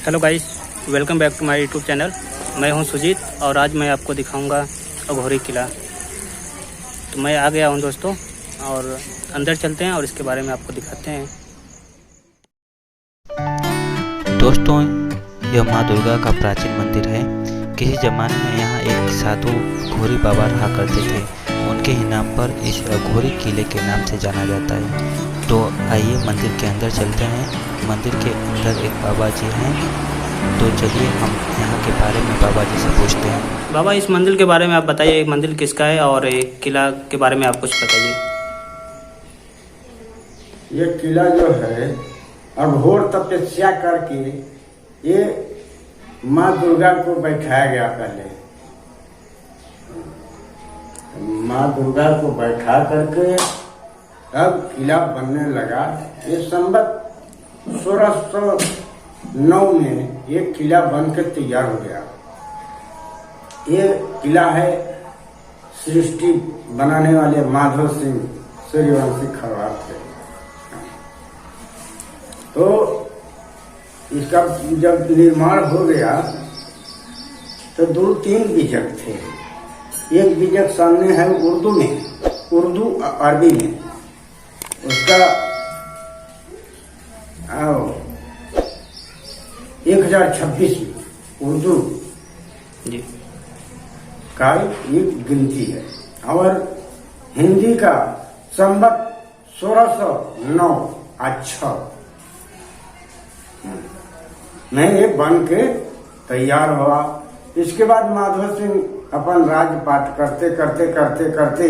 Hello guys, welcome back to my YouTube channel. मैं हूं सुजीत और आज मैं आपको दिखाऊंगा अघोरी किला। तो मैं आ गया हूं दोस्तों और अंदर चलते हैं और इसके बारे में आपको दिखाते हैं। दोस्तों, यह माँ दुर्गा का प्राचीन मंदिर है। किसी जमाने में यहाँ एक साधु अघोरी बाबा रहा करते थे। उनके ही नाम पर इस अघोरी किले के नाम से जाना जाता है। तो आइए मंदिर के अंदर चलते हैं। मंदिर के अंदर एक बाबा जी हैं, तो चलिए हम यहाँ के बारे में बाबा जी से पूछते हैं। बाबा, इस मंदिर के बारे में आप बताइए, मंदिर किसका है और किला के बारे में आप कुछ बताइए। ये किला जो है अघोर तपस्या करके ये माँ दुर्गा को बैठाया गया। पहले माँ दुर्गा को बैठा करके अब किला बनने लगा। ये संवत 1609 में ये किला बनकर तैयार हो गया। ये किला है सृष्टि बनाने वाले माधव सिंह सूर्यवंशी खरवार थे। तो इसका जब निर्माण हो गया तो 2-3 बीजक थे। एक बीजक सामने है उर्दू में, उर्दू अरबी में। उसका 1026 उर्दू जी का ये गिनती है और हिंदी का संवत 1609 अच्छा में ये बन के तैयार हुआ। इसके बाद माधव सिंह अपन राजपाट करते करते करते करते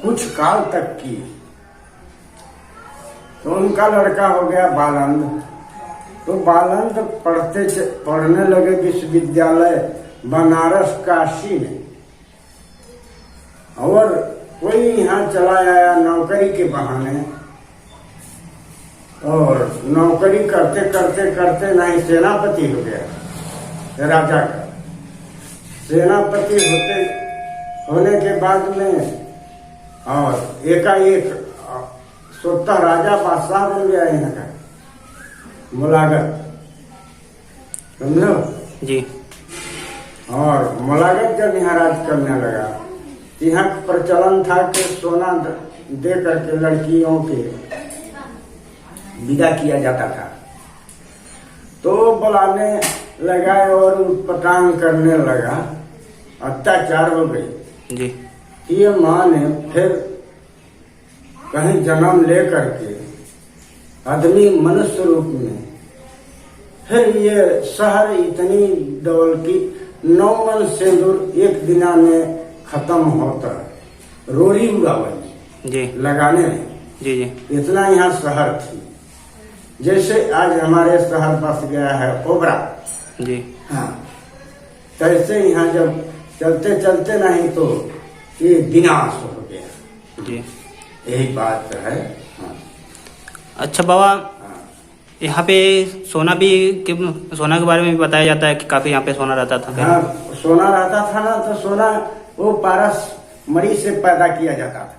कुछ काल तक की। तो उनका लड़का हो गया बालंद। तो बालंद पढ़ने लगे विश्वविद्यालय बनारस काशी में। और कोई यहाँ चला आया नौकरी के बहाने, और नौकरी करते करते करते नहीं सेनापति हो गया राजा का। सेनापति होने के बाद में और एकाएक स्वतः राजा बादशाह बन गया यहाँ का मुलागत, समझो जी। और मुलागत जब यहाँ राज करने लगा, यहाँ प्रचलन था कि सोना दे करके लड़कियों के विदा किया जाता था। तो बुलाने लगा और उत्पटांग करने लगा, अत्याचार हो गई जी। ये माँ ने फिर कहीं जन्म ले करके आदमी मनुष्य रूप में, फिर ये शहर इतनी डबल की 9 मन सिंदूर एक दिना में खत्म होता, रोड़ी उड़ावल जी लगाने में। जी जी। इतना यहाँ शहर थी। जैसे आज हमारे शहर बस गया है ओबरा जी। हाँ, तैसे यहाँ जब चलते चलते नहीं तो ये विनाश हो गया जी। यही बात है। हाँ। अच्छा बाबा, हाँ। यहाँ पे सोना के बारे में भी बताया जाता है कि काफी यहाँ पे सोना रहता था। हाँ, सोना रहता था ना, तो सोना वो पारस मरी से पैदा किया जाता था।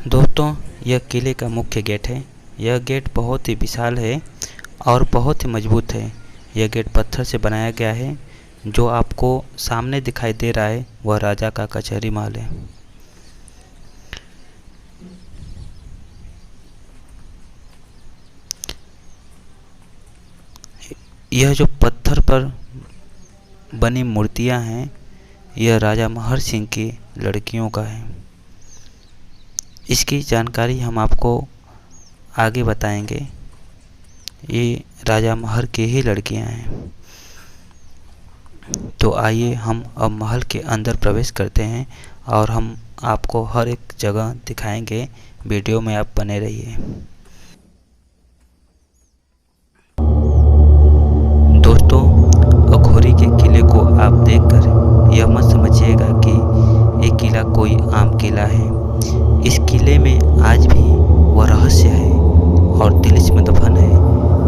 दोस्तों, यह किले का मुख्य गेट है। यह गेट बहुत ही विशाल है और बहुत ही मजबूत है। यह गेट पत्थर से बनाया गया है। जो आपको सामने दिखाई दे रहा है वह राजा का कचहरी महल है। यह जो पत्थर पर बनी मूर्तियां हैं, यह राजा महर सिंह की लड़कियों का है। इसकी जानकारी हम आपको आगे बताएंगे। ये राजा महर की ही लड़कियां हैं। तो आइए हम अब महल के अंदर प्रवेश करते हैं और हम आपको हर एक जगह दिखाएंगे। वीडियो में आप बने रहिए। दोस्तों, अघोरी के किले को आप देखकर यह मत समझिएगा कि ये किला कोई आम किला है। इस किले में आज भी वह रहस्य है और तिलिस्म दफन है,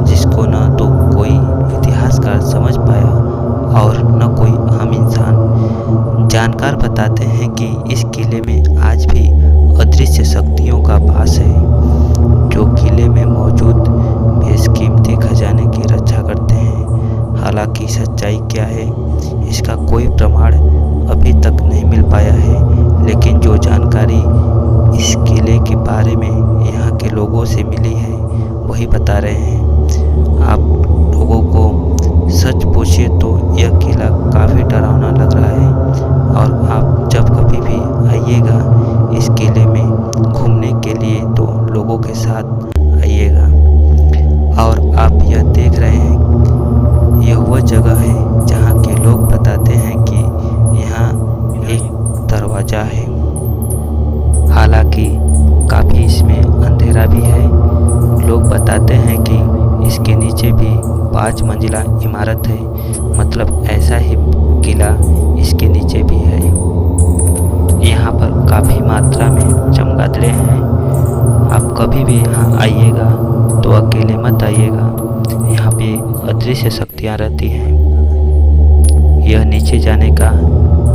जिसको न तो कोई इतिहासकार समझ पाया और न कोई आम इंसान। जानकार बताते हैं कि इस किले में आज भी अदृश्य शक्तियों का वास है, जो किले किले में मौजूद बेशकीमती खजाने की रक्षा करते हैं। हालांकि सच्चाई क्या है इसका कोई प्रमाण अभी तक नहीं मिल पाया है, लेकिन जो जानकारी इस किले के बारे में यहाँ के लोगों से मिली है वही बता रहे हैं। आप लोगों को सच पूछिए तो यह किला काफ़ी डरावना लग रहा है और आप जब कभी भी आइएगा इस किले में घूमने के लिए तो लोगों के साथ आइएगा। और आप यह देख रहे हैं यह वह जगह है जहाँ के लोग बताते हैं कि यहाँ एक दरवाज़ा है। हालांकि काफ़ी इसमें अंधेरा भी है। लोग बताते हैं कि इसके नीचे भी 5 मंजिला इमारत है, मतलब ऐसा ही किला इसके नीचे भी है। यहाँ पर काफ़ी मात्रा में चमगादड़ें हैं। आप कभी भी यहाँ आइएगा तो अकेले मत आइएगा, यहाँ पे अदृश्य शक्तियाँ रहती हैं। यह नीचे जाने का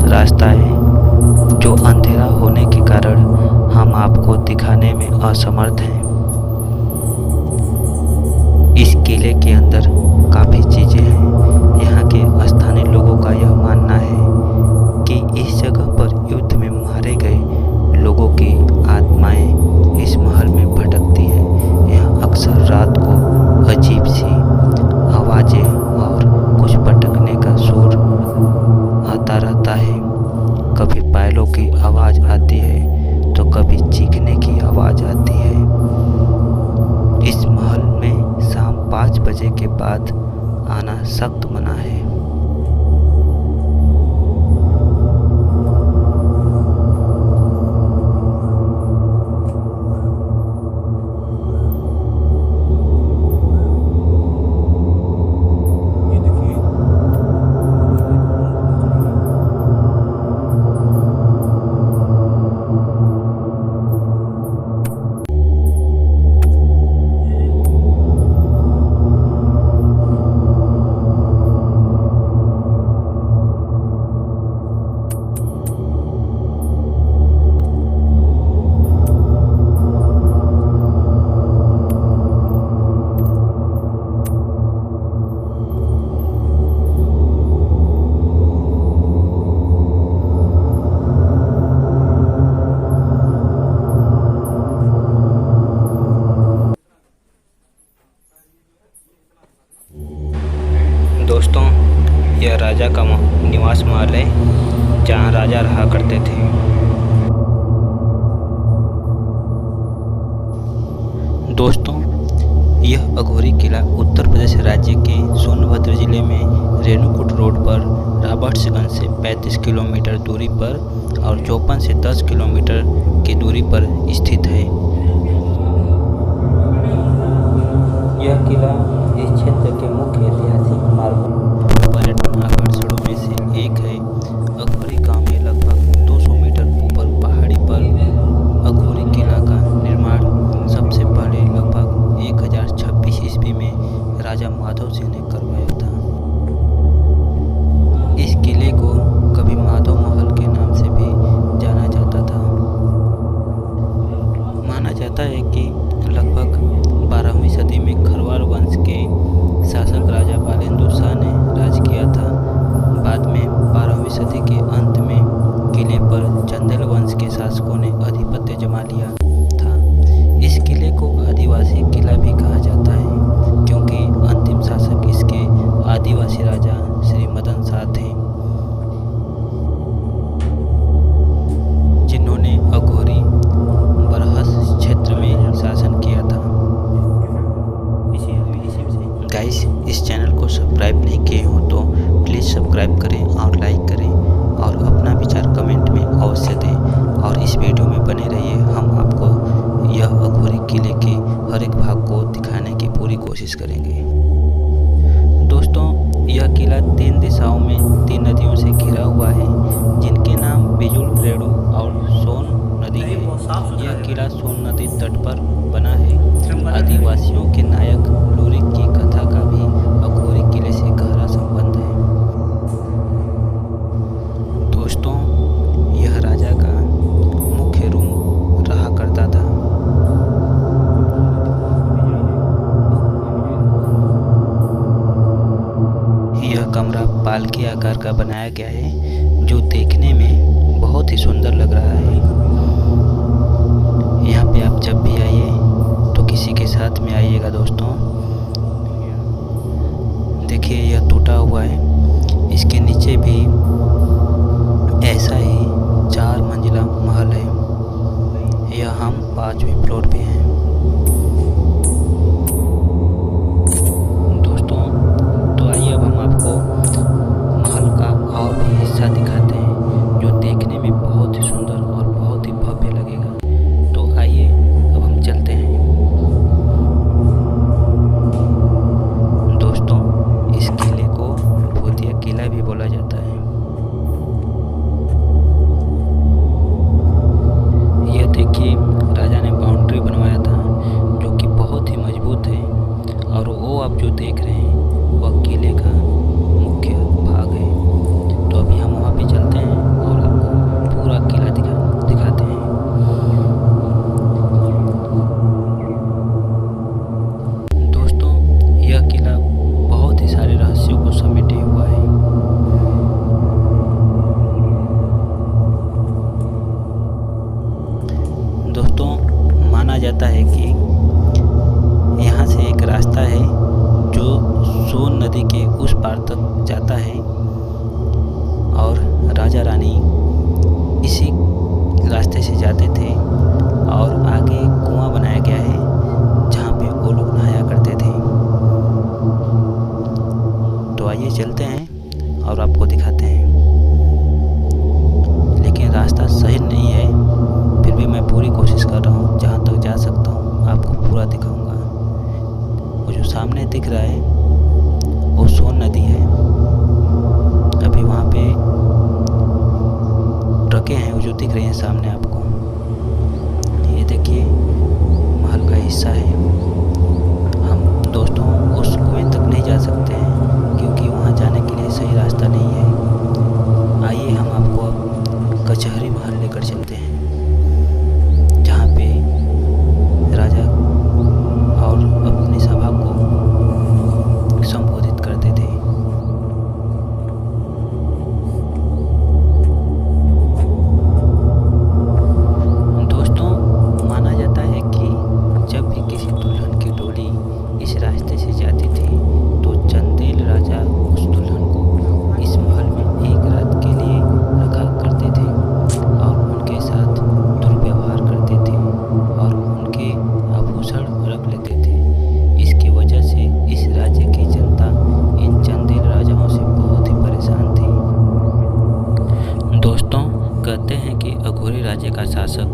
रास्ता है जो अंधेरा होने के कारण हम आपको दिखाने में असमर्थ हैं। इस किले के अंदर काफ़ी चीज़ें हैं। यहाँ के स्थानीय लोगों का यह मानना है कि इस जगह पर युद्ध में मारे गए लोगों की आत्माएं इस महल में भटकती हैं। यहाँ अक्सर रात को अजीब सी आवाज़ें और कुछ भटकने का शोर आता रहता है। कभी बैलों की आवाज़ आती है तो कभी चीखने की आवाज़ आती है। इस महल में शाम 5 बजे के बाद आना सख्त मना है। दोस्तों, यह राजा का निवास महल है जहाँ राजा रहा करते थे। दोस्तों, यह अघोरी किला उत्तर प्रदेश राज्य के सोनभद्र जिले में रेणुकूट रोड पर रॉबर्ट्सगंज से 35 किलोमीटर दूरी पर और चौपन से 10 किलोमीटर की दूरी पर स्थित है। यह किला इस क्षेत्र के मुख्य ऐतिहासिक मार्गों पर्यटन आकर्षणों में से एक है। अघोरी गांव में लगभग 200 मीटर ऊपर पहाड़ी पर अघोरी किला का निर्माण सबसे पहले लगभग 1026 ईस्वी में राजा माधव सिंह ने करवाया था। इस किले को कभी माधव महल के नाम से भी जाना जाता था। माना जाता है कि लगभग 12वीं सदी में खरवार वंश के शासक राजा बालेंद्र शाह ने राज किया था। बाद में 12वीं सदी के अंत में किले पर चंदेल वंश के शासकों ने आधिपत्य जमा लिया था। इस किले को आदिवासी किला भी कहा जाता है क्योंकि अंतिम शासक इसके आदिवासी राजा श्री मदन शाह थे, जिन्होंने अघोरी बरहस क्षेत्र में शासन किया था। गाइस, इस चैनल को सब्सक्राइब नहीं किए हो तो प्लीज़ सब्सक्राइब करें और लाइक करें और अपना विचार कमेंट में अवश्य दें और इस वीडियो में बने रहिए। हम आपको यह अघोरी किले के हर एक भाग को दिखाने की पूरी कोशिश करेंगे। दोस्तों, यह किला 3 दिशाओं में 3 नदियों से घिरा हुआ है जिनके नाम बिजुल, रेणु और सोन नदी है। यह किला सोन नदी तट पर बना है। आदिवासियों के नायक लूरी की कथा का भी अघोरी किले से गहरा संबंध है। दोस्तों, यह राजा का मुख्य रूम रहा करता था। यह कमरा पालकी आकार का बनाया गया है जो देखने में बहुत ही सुंदर लग रहा है। यहाँ पे आप जब भी आइए तो किसी के साथ में आइएगा दोस्तों। देखिए यह टूटा हुआ है। इसके नीचे भी ऐसा ही 4 मंजिला महल है। यह हम 5वें फ्लोर पे हैं। दोस्तों तो आइए अब हम आपको महल का और भी हिस्सा दिखाते हैं जो देखने में बहुत ही सुंदर और बहुत ही भव्य लगेगा। तो आइए अब हम चलते हैं। दोस्तों इस किले को भूतिया किला भी बोला जाता है। यह देखिए राजा ने बाउंड्री बनवाया था जो कि बहुत ही मजबूत है और वो आप जो देख रहे हैं वह किले का मुख्य भाग है। तो अभी हम वहाँ पे चलते हैं और आपको पूरा किला दिखाते हैं। दोस्तों यह किला बहुत ही सारे रहस्यों को समेटे हुआ है। दोस्तों माना जाता है कि यहाँ से एक रास्ता है जो सोन नदी के उस पार तक जाता है और राजा रानी इसी रास्ते से जाते थे और आगे कुआं बनाया गया है जहाँ पे वो लोग नहाया करते थे। तो आइए चलते हैं और आपको दिखाते हैं। लेकिन रास्ता सही नहीं है, फिर भी मैं पूरी कोशिश कर रहा हूँ जहाँ तक जा सकता हूँ आपको पूरा दिखाऊंगा। वो जो सामने दिख रहा है वो सोन नदी है। अभी वहाँ पे ट्रकें हैं वो जो दिख रही हैं सामने आपको। ये देखिए महल का हिस्सा है। हम दोस्तों उस कुएं तक नहीं जा सकते हैं क्योंकि वहाँ जाने के लिए सही रास्ता नहीं है। आइए हम आपको अब कचहरी महल लेकर चलते हैं जहाँ पे राजा और अपनी सभा को संबोधित करते थे। दोस्तों माना जाता है कि जब भी किसी दुल्हन की डोली इस रास्ते से जाती थी तो चंदेल राजा उस दुल्हन को इस महल में एक रात के लिए रखा करते थे और उनके साथ दुर्व्यवहार करते थे और उनके आभूषण रख लेते थे। इसकी वजह से इस राज्य की जनता इन चंदेल राजाओं से बहुत ही परेशान थी। दोस्तों कहते हैं कि अघोरी राज्य का शासक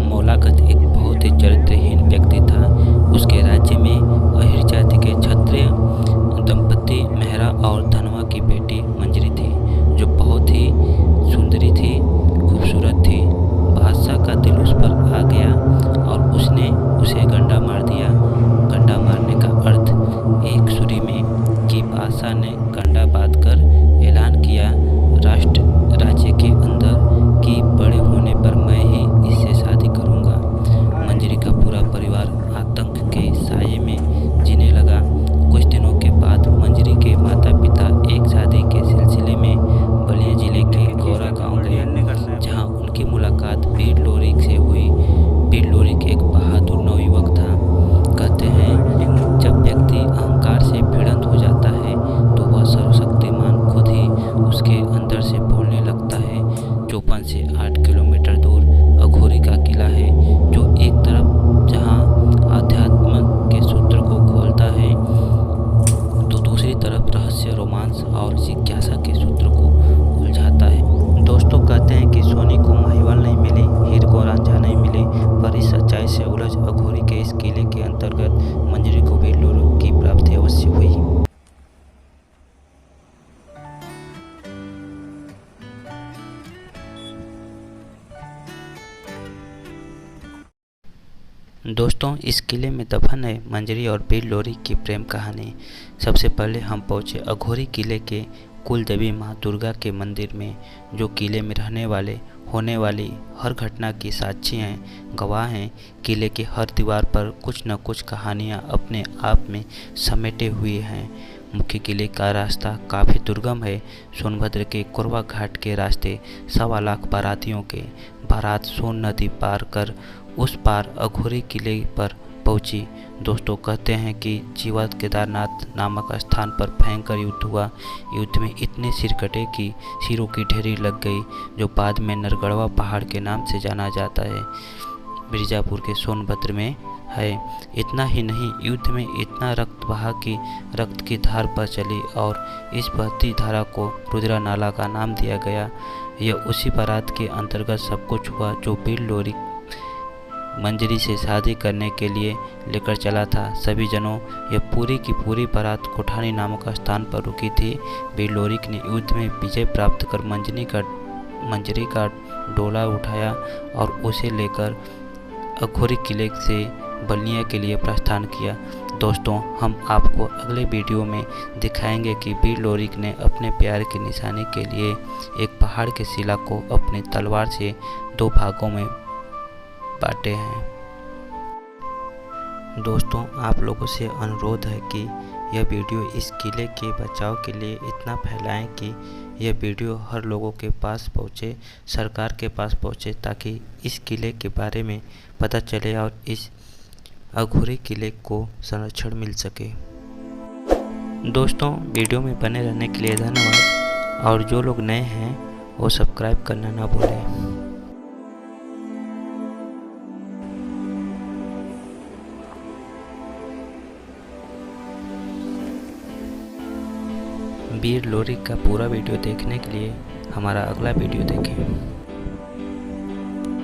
मौलागत एक बहुत ही चरित्रहीन व्यक्ति था। उसके राज्य में अहिर जाति के क्षत्रिय दंपति मेहरा और धनवा की बेटी मंजरी थी जो बहुत ही सुंदरी थी, खूबसूरत थी। बादशाह का दिल उस पर आ गया और उसने उसे गंडा मार दिया। गंडा मारने का अर्थ एक सुरी में कि बादशाह ने गंडा बांधकर ऐलान किया राज्य के अंदर कि बड़े होने पर मैं ही इससे शादी करूंगा। मंजरी का पूरा परिवार आतंक के साये में जीने लगा। कुछ दिनों के बाद मंजरी के माता पिता एक शादी के सिलसिले में बलिया जिले के गौरा गांव गए जहां उनकी मुलाकात बीर लोरी से हुई। बीर लोरी एक बहादुर नवयुवक था। कहते हैं जब व्यक्ति अहंकार से भिड़ंत हो जाता है तो वह सर्वशक्तिमान खुद ही उसके अंदर से बोलने लगता है। चौपन से 8 किलोमीटर दूर अघोरी का किला है जो एक तरफ जहां आध्यात्म के सूत्र को खोलता है तो दूसरी तरफ रहस्य, रोमांस और जिज्ञासा के सूत्र को उलझाता है। दोस्तों कहते हैं कि सोनी को महिवाल नहीं मिली, हीर को रांझा नहीं मिले, पर इस सच्चाई से उलझ अघोरी के इस किले के अंतर्गत मंजरी को भी लोरों की प्राप्ति अवश्य हुई। दोस्तों इस किले में दफन है मंजरी और बीर लोरी की प्रेम कहानी। सबसे पहले हम पहुँचे अघोरी किले के कुल देवी माँ दुर्गा के मंदिर में जो किले में होने वाली हर घटना की साक्षी हैं, गवाह हैं। किले की हर दीवार पर कुछ न कुछ कहानियाँ अपने आप में समेटे हुए हैं। मुख्य किले का रास्ता काफ़ी दुर्गम है। सोनभद्र के कोरबा घाट के रास्ते 1.25 लाख बारातियों के बारात सोन नदी पार कर उस पार अघोरी किले पर पहुंची। दोस्तों, कहते हैं कि जीवत केदारनाथ नामक स्थान पर भयंकर युद्ध हुआ। युद्ध में इतने सिर कटे कि सिरों की ढेरी लग गई, जो बाद में नरगढ़वा पहाड़ के नाम से जाना जाता है, मिर्ज़ापुर के सोनभद्र में है। इतना ही नहीं, युद्ध में इतना रक्त बहा कि रक्त की धार पर चली और इस बहती धारा को रुद्रा नाला का नाम दिया गया। यह उसी बारात के अंतर्गत सब कुछ हुआ जो वीर लोरिक मंजरी से शादी करने के लिए लेकर चला था। सभी जनों, यह पूरी की पूरी बारात कोठानी नामक स्थान पर रुकी थी। वीर लोरिक ने युद्ध में विजय प्राप्त कर मंजरी का डोला उठाया और उसे लेकर अघोरी किले से बलिया के लिए प्रस्थान किया। दोस्तों, हम आपको अगले वीडियो में दिखाएंगे कि वीर लोरिक ने अपने प्यार की निशानी के लिए एक पहाड़ के शिला को अपने तलवार से 2 भागों में बांटे हैं। दोस्तों, आप लोगों से अनुरोध है कि यह वीडियो इस किले के बचाव के लिए इतना फैलाएं कि यह वीडियो हर लोगों के पास पहुंचे, सरकार के पास पहुंचे, ताकि इस किले के बारे में पता चले और इस अघोरी किले को संरक्षण मिल सके। दोस्तों, वीडियो में बने रहने के लिए धन्यवाद, और जो लोग नए हैं वो सब्सक्राइब करना ना भूलें। वीर लोरिक का पूरा वीडियो देखने के लिए हमारा अगला वीडियो देखें।